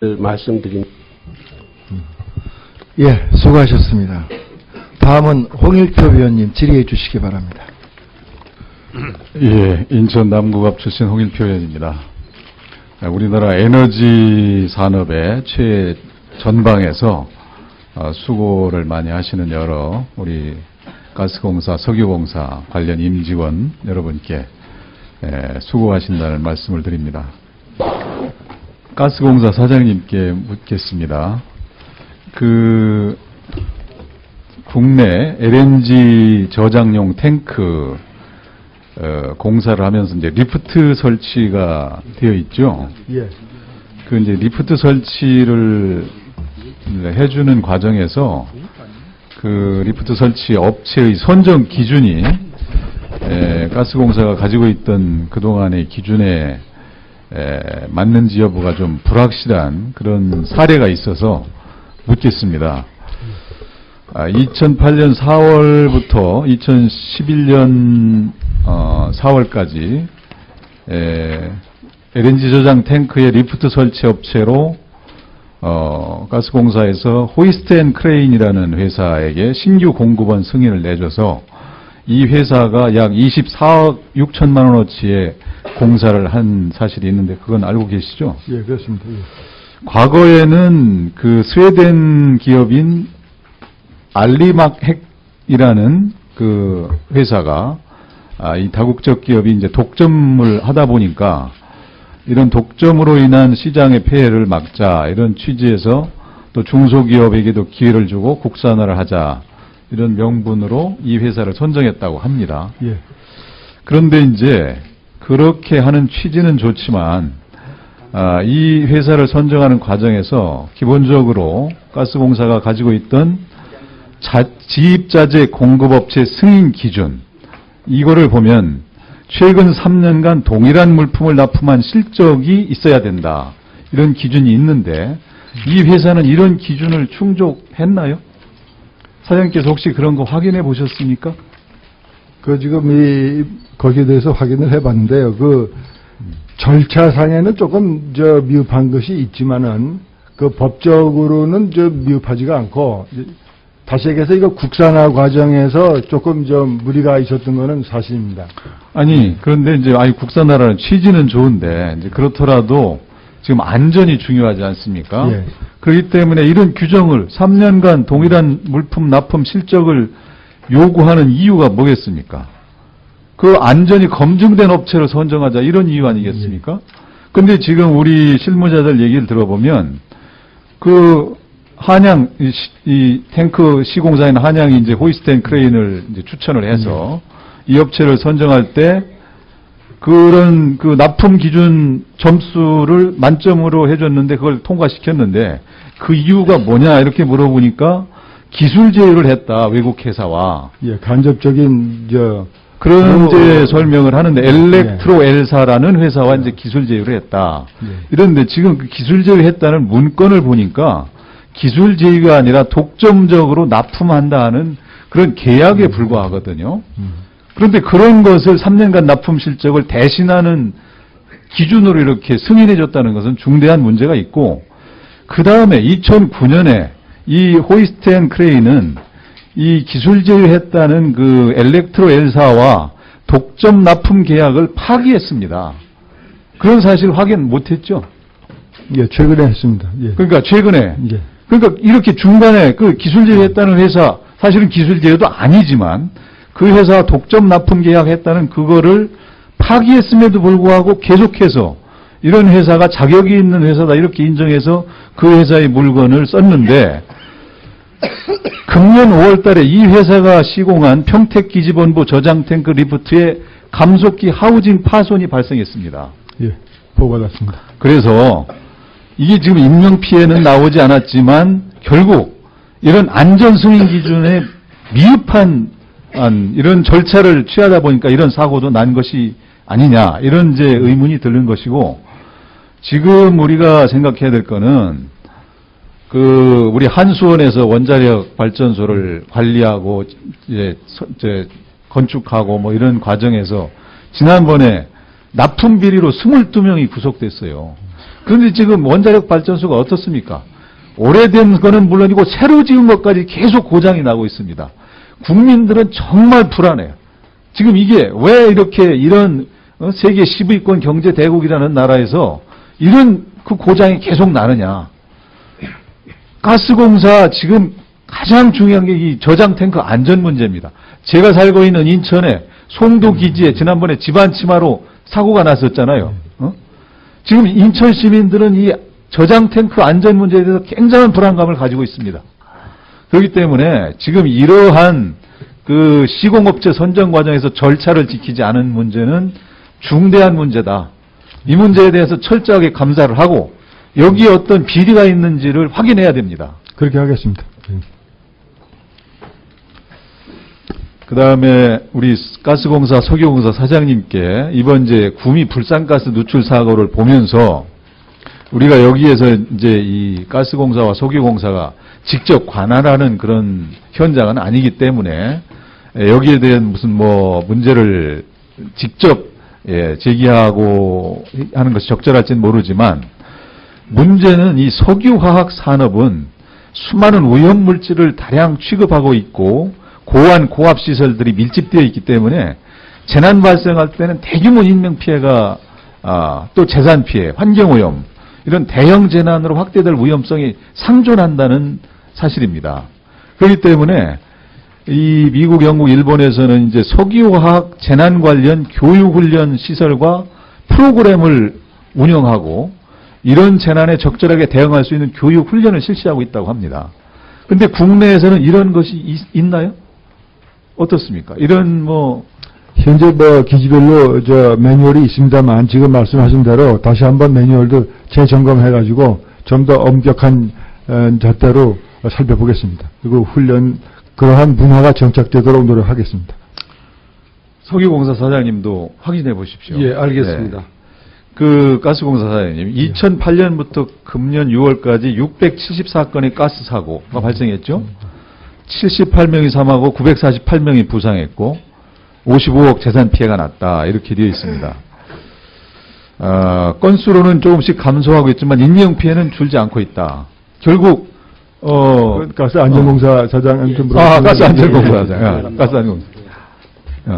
말씀드립니다. 예, 수고하셨습니다. 다음은 홍일표 위원님 질의해 주시기 바랍니다. 예, 인천 남구갑 출신 홍일표 의원입니다. 우리나라 에너지 산업의 최전방에서 수고를 많이 하시는 여러 우리 가스공사, 석유공사 관련 임직원 여러분께 수고하신다는 말씀을 드립니다. 가스공사 사장님께 묻겠습니다. 국내 LNG 저장용 탱크 공사를 하면서 이제 리프트 설치가 되어 있죠. 예. 이제 리프트 설치를 해주는 과정에서 리프트 설치 업체의 선정 기준이 가스공사가 가지고 있던 그동안의 기준에 맞는지 여부가 좀 불확실한 그런 사례가 있어서 묻겠습니다. 2008년 4월부터 2011년 4월까지 LNG 저장 탱크의 리프트 설치 업체로 가스공사에서 호이스트 앤 크레인이라는 회사에게 신규 공급원 승인을 내줘서 이 회사가 약 24억 6천만 원어치의 공사를 한 사실이 있는데 그건 알고 계시죠? 예, 그렇습니다. 예. 과거에는 스웨덴 기업인 알리막핵이라는 회사가 이 다국적 기업이 이제 독점을 하다 보니까 이런 독점으로 인한 시장의 폐해를 막자 이런 취지에서 또 중소기업에게도 기회를 주고 국산화를 하자 이런 명분으로 이 회사를 선정했다고 합니다. 예. 그런데 이제 그렇게 하는 취지는 좋지만 이 회사를 선정하는 과정에서 기본적으로 가스공사가 가지고 있던 지입자재 공급업체 승인 기준 이거를 보면 최근 3년간 동일한 물품을 납품한 실적이 있어야 된다. 이런 기준이 있는데 이 회사는 이런 기준을 충족했나요? 사장님께서 혹시 그런 거 확인해 보셨습니까? 지금 거기에 대해서 확인을 해봤는데요. 절차상에는 조금 미흡한 것이 있지만은 법적으로는 미흡하지가 않고 다시 얘기해서 이거 국산화 과정에서 조금 무리가 있었던 거는 사실입니다. 아니 그런데 이제 국산화라는 취지는 좋은데 이제 그렇더라도 지금 안전이 중요하지 않습니까? 예. 그렇기 때문에 이런 규정을 3년간 동일한 물품 납품 실적을 요구하는 이유가 뭐겠습니까? 안전이 검증된 업체를 선정하자 이런 이유 아니겠습니까? 근데 지금 우리 실무자들 얘기를 들어보면 한양 이 탱크 시공사인 한양이 이제 호이스트 앤 크레인을 이제 추천을 해서 이 업체를 선정할 때 그런 납품 기준 점수를 만점으로 해줬는데 그걸 통과시켰는데 그 이유가 뭐냐 이렇게 물어보니까 기술 제휴를 했다 외국 회사와. 예, 간접적인 그런 이제 설명을 하는데 엘렉트로 엘사라는 회사와 이제 기술 제휴를 했다. 이런데 지금 기술 제휴했다는 문건을 보니까 기술 제휴가 아니라 독점적으로 납품한다 하는 그런 계약에 불과하거든요. 그런데 그런 것을 3년간 납품 실적을 대신하는 기준으로 이렇게 승인해 줬다는 것은 중대한 문제가 있고 그 다음에 2009년에 이 호이스트 앤 크레인은 이 기술 제휴했다는 엘렉트로 엘사와 독점 납품 계약을 파기했습니다. 그런 사실 확인 못했죠? 예, 최근에 했습니다. 예. 그러니까 최근에. 예. 그러니까 이렇게 중간에 기술 제휴했다는 회사, 사실은 기술 제휴도 아니지만 그 회사와 독점 납품 계약했다는 그거를 파기했음에도 불구하고 계속해서 이런 회사가 자격이 있는 회사다 이렇게 인정해서 그 회사의 물건을 썼는데 금년 5월 달에 이 회사가 시공한 평택기지본부 저장탱크 리프트에 감속기 하우징 파손이 발생했습니다. 예, 보고받았습니다. 그래서 이게 지금 인명피해는 나오지 않았지만 결국 이런 안전승인 기준에 미흡한 이런 절차를 취하다 보니까 이런 사고도 난 것이 아니냐 이런 이제 의문이 드는 것이고 지금 우리가 생각해야 될 거는 우리 한수원에서 원자력 발전소를 관리하고 이제 건축하고 뭐 이런 과정에서 지난번에 납품 비리로 22명이 구속됐어요. 그런데 지금 원자력 발전소가 어떻습니까? 오래된 거는 물론이고 새로 지은 것까지 계속 고장이 나고 있습니다. 국민들은 정말 불안해요. 지금 이게 왜 이렇게 이런 세계 10위권 경제 대국이라는 나라에서 이런 그 고장이 계속 나느냐. 가스공사 지금 가장 중요한 게 이 저장 탱크 안전 문제입니다. 제가 살고 있는 인천에 송도 기지에 지난번에 집안 침하로 사고가 났었잖아요. 지금 인천 시민들은 이 저장 탱크 안전 문제에 대해서 굉장한 불안감을 가지고 있습니다. 그렇기 때문에 지금 이러한 그 시공업체 선정 과정에서 절차를 지키지 않은 문제는 중대한 문제다. 이 문제에 대해서 철저하게 감사를 하고 여기에 어떤 비리가 있는지를 확인해야 됩니다. 그렇게 하겠습니다. 그 다음에 우리 가스공사, 석유공사 사장님께 이번 이제 구미 불산가스 누출 사고를 보면서 우리가 여기에서 이제 이 가스공사와 석유공사가 직접 관할하는 그런 현장은 아니기 때문에 여기에 대한 무슨 뭐 문제를 직접 제기하고 하는 것이 적절할지는 모르지만 문제는 이 석유화학 산업은 수많은 오염물질을 다량 취급하고 있고 고안 고압 시설들이 밀집되어 있기 때문에 재난 발생할 때는 대규모 인명피해가 또 재산피해, 환경오염 이런 대형 재난으로 확대될 위험성이 상존한다는 사실입니다. 그렇기 때문에 이 미국, 영국, 일본에서는 이제 석유화학 재난 관련 교육훈련 시설과 프로그램을 운영하고 이런 재난에 적절하게 대응할 수 있는 교육훈련을 실시하고 있다고 합니다. 그런데 국내에서는 이런 것이 있나요? 어떻습니까? 이런 현재 기지별로 매뉴얼이 있습니다만 지금 말씀하신 대로 다시 한번 매뉴얼도 재점검해가지고 좀 더 엄격한 잣대로 살펴보겠습니다. 그리고 그러한 문화가 정착되도록 노력하겠습니다. 석유공사 사장님도 확인해 보십시오. 예, 알겠습니다. 네. 그 가스공사 사장님, 2008년부터 금년 6월까지 674건의 가스 사고가 발생했죠. 78명이 사망하고 948명이 부상했고 55억 재산 피해가 났다 이렇게 되어 있습니다. 건수로는 조금씩 감소하고 있지만 인명 피해는 줄지 않고 있다. 결국 가스 안전공사 사장한테 가스 안전공사 사장,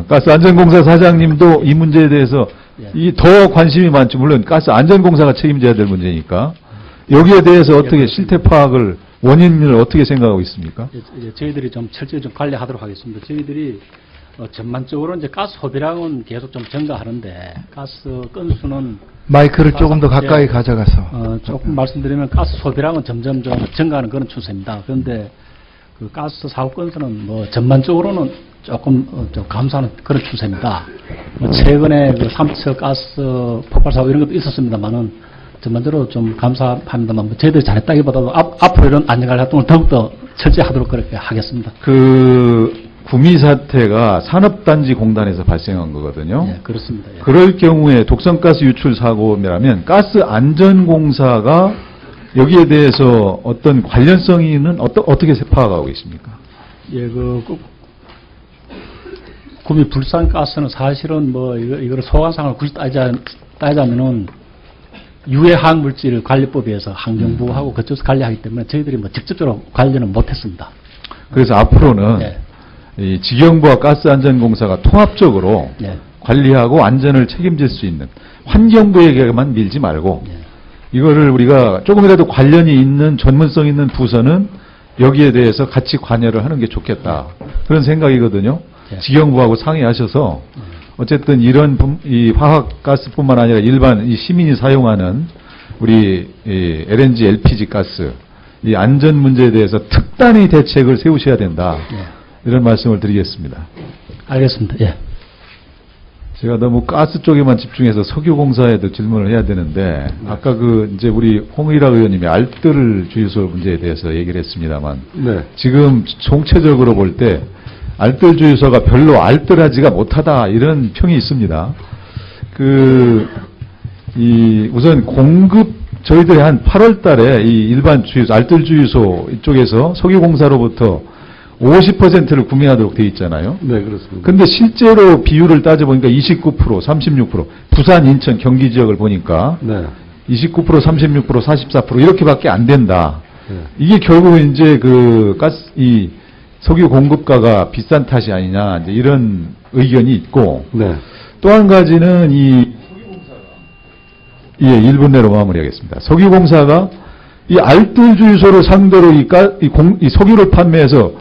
가스 안전공사 사장님도 이 문제에 대해서 더 관심이 많죠. 물론 가스 안전공사가 책임져야 될 문제니까 여기에 대해서 어떻게 실태 파악을 원인을 어떻게 생각하고 있습니까? 저희들이 좀 철저히 좀 관리하도록 하겠습니다. 저희들이 전반적으로 이제 가스 소비량은 계속 좀 증가하는데 가스 건수는 마이크를 조금 더 가까이 가져가서 조금 말씀드리면 가스 소비량은 점점 좀 증가하는 그런 추세입니다. 그런데 그 가스 사고 건수는 전반적으로는 조금 좀 감소하는 그런 추세입니다. 최근에 그 삼척 가스 폭발 사고 이런 것도 있었습니다만은 전반적으로 좀 감사합니다만 저희들이 잘했다기보다도 앞으로 이런 안전관리 활동을 더욱더 철저히 하도록 그렇게 하겠습니다. 그 구미 사태가 산업단지 공단에서 발생한 거거든요. 예, 그렇습니다. 예. 그럴 경우에 독성가스 유출 사고라면 가스 안전공사가 여기에 대해서 어떤 관련성이는 어떻게 파악하고 계십니까? 예, 구미 불산가스는 사실은 이거를 소관상을 굳이 따지자면은 유해화학물질 관리법에서 환경부하고 그쪽에서 관리하기 때문에 저희들이 직접적으로 관리는 못했습니다. 그래서 앞으로는 이 직영부와 가스안전공사가 통합적으로 관리하고 안전을 책임질 수 있는 환경부에게만 밀지 말고 이거를 우리가 조금이라도 관련이 있는 전문성 있는 부서는 여기에 대해서 같이 관여를 하는 게 좋겠다. 그런 생각이거든요. 직영부하고 상의하셔서 어쨌든 이런 이 화학가스뿐만 아니라 일반 이 시민이 사용하는 우리 이 LNG, LPG 가스 이 안전 문제에 대해서 특단의 대책을 세우셔야 된다. 이런 말씀을 드리겠습니다. 알겠습니다. 예. 제가 너무 가스 쪽에만 집중해서 석유공사에도 질문을 해야 되는데 아까 이제 우리 홍의라 의원님이 알뜰 주유소 문제에 대해서 얘기를 했습니다만 지금 총체적으로 볼 때 알뜰 주유소가 별로 알뜰하지가 못하다 이런 평이 있습니다. 우선 공급 저희들이 한 8월 달에 이 일반 주유소, 알뜰 주유소 이쪽에서 석유공사로부터 50%를 구매하도록 되어 있잖아요. 네, 그렇습니다. 근데 실제로 비율을 따져보니까 29%, 36%, 부산, 인천, 경기 지역을 보니까 29%, 36%, 44% 이렇게밖에 안 된다. 네. 이게 결국은 이제 그 이 석유 공급가가 비싼 탓이 아니냐 이제 이런 의견이 있고 네. 또 한 가지는 이 석유공사가 1분 내로 마무리하겠습니다. 석유공사가 이 알뜰 주유소를 상대로 이 석유를 판매해서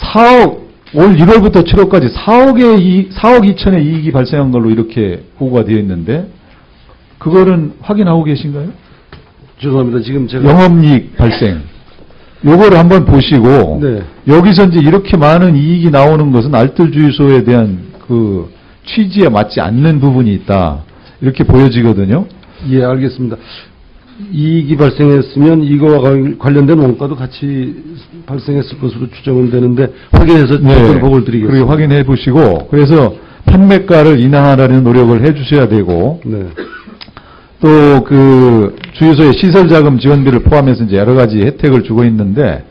4억 올 1월부터 7월까지 4억 2천의 이익이 발생한 걸로 이렇게 보고가 되어 있는데 그거는 확인하고 계신가요? 죄송합니다. 지금 제가 영업이익 발생. 요거를 한번 보시고 네. 여기서 이제 이렇게 많은 이익이 나오는 것은 알뜰 주유소에 대한 그 취지에 맞지 않는 부분이 있다. 이렇게 보여지거든요. 예, 알겠습니다. 이익이 발생했으면 이거와 관련된 원가도 같이 발생했을 것으로 추정은 되는데 확인해서 별도로 보고를 드리겠습니다. 그리고 확인해 보시고 그래서 판매가를 인하하라는 노력을 해 주셔야 되고 네. 또 그 주유소의 시설 자금 지원비를 포함해서 이제 여러 가지 혜택을 주고 있는데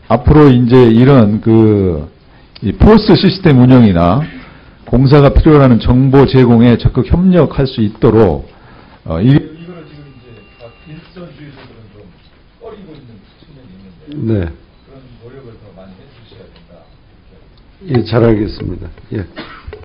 앞으로 이제 이런 이 포스 시스템 운영이나 공사가 필요로 하는 정보 제공에 적극 협력할 수 있도록 이거를 지금 이제 일선 주유소들은 좀 꺼리고 있는 측면이 있는데 네. 그런 노력을 더 많이 해 주셔야 된다. 예, 잘 알겠습니다. 예.